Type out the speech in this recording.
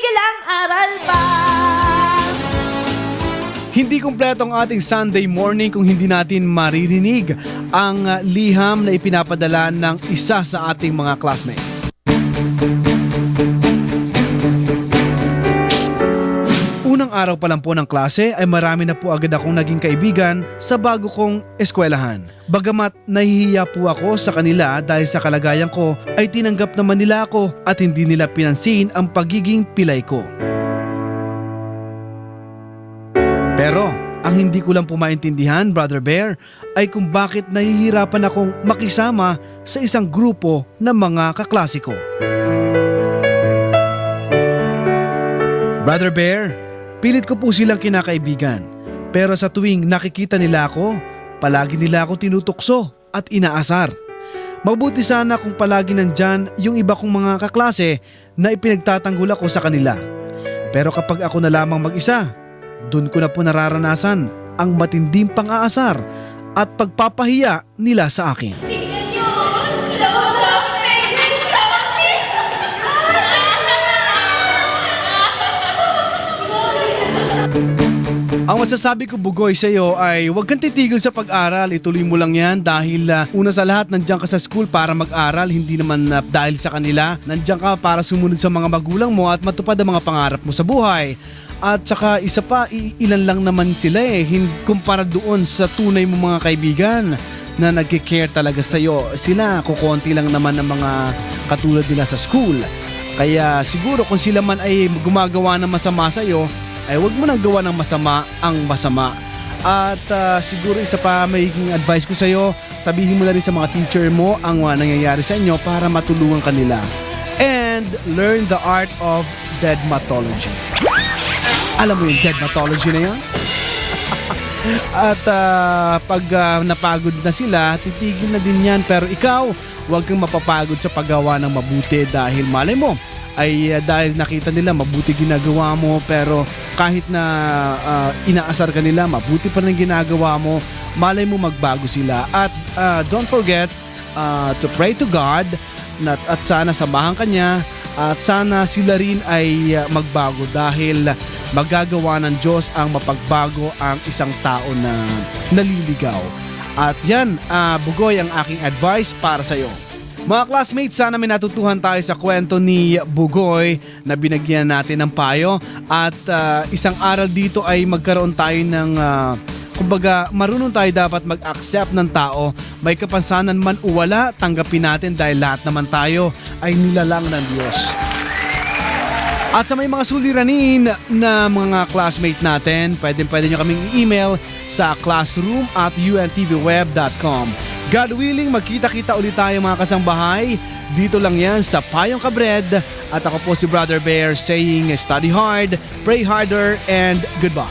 Sigilang aral pa. Hindi kumpleto ang ating Sunday morning kung hindi natin maririnig ang liham na ipinapadala ng isa sa ating mga classmates. Unang araw pa lang po ng klase ay marami na po agad akong naging kaibigan sa bago kong eskwelahan. Bagamat nahihiya po ako sa kanila dahil sa kalagayan ko ay tinanggap naman nila ako at hindi nila pinansin ang pagiging pilay ko. Pero ang hindi ko lang po maintindihan, Brother Bear, ay kung bakit nahihirapan akong makisama sa isang grupo ng mga kaklase ko. Brother Bear, pilit ko po silang kinakaibigan. Pero sa tuwing nakikita nila ako, palagi nila akong tinutukso at inaasar. Mabuti sana kung palagi nandyan yung iba kong mga kaklase na ipinagtatanggol ako sa kanila. Pero kapag ako na lamang mag-isa, doon ko na po nararanasan ang matinding pang-aasar at pagpapahiya nila sa akin. Tingnan niyo, sila wala favorite kasi. Ang masasabi ko, Bugoy, sa iyo ay huwag kang titigil sa pag-aral. Ituloy mo lang yan dahil una sa lahat nandiyan ka sa school para mag-aral. Hindi naman dahil sa kanila. Nandiyan ka para sumunod sa mga magulang mo at matupad ang mga pangarap mo sa buhay. At saka isa pa, ilan lang naman sila kumpara doon sa tunay mo mga kaibigan na nagkikare talaga sa iyo. Sila, kukonti lang naman ng mga katulad nila sa school. Kaya siguro kung sila man ay gumagawa ng masama sa iyo, ay huwag mo nang gawa ng masama ang masama. At siguro isa pa magiging advice ko sa iyo, sabihin mo na rin sa mga teacher mo ang nangyayari sa inyo para matulungan kanila. And learn the art of deadmatology. Alam mo yung deadmatology na yan? At pag napagod na sila, titigil na din yan. Pero ikaw, huwag kang mapapagod sa paggawa ng mabuti dahil malay mo, ay dahil nakita nila mabuti ginagawa mo pero kahit na inaasar ka nila, mabuti pa rin ginagawa mo, malay mo magbago sila. At don't forget to pray to God at sana samahan ka niya at sana sila rin ay magbago dahil magagawa ng Diyos ang mapagbago ang isang tao na naliligaw. At yan, Bugoy, ang aking advice para sa iyo. Mga classmates, sana may natutuhan tayo sa kwento ni Bugoy na binigyan natin ng payo at isang aral dito ay magkaroon tayo ng kumbaga marunong tayo dapat mag-accept ng tao, may kapansanan man o wala, tanggapin natin dahil lahat naman tayo ay nilalang ng Diyos. At sa may mga suliranin na mga classmate natin, pwede nyo kaming i-email sa classroom@untvweb.com. God willing, magkita-kita ulit tayo mga kasambahay. Dito lang yan sa Payong Kabred. At ako po si Brother Bear saying study hard, pray harder, and goodbye.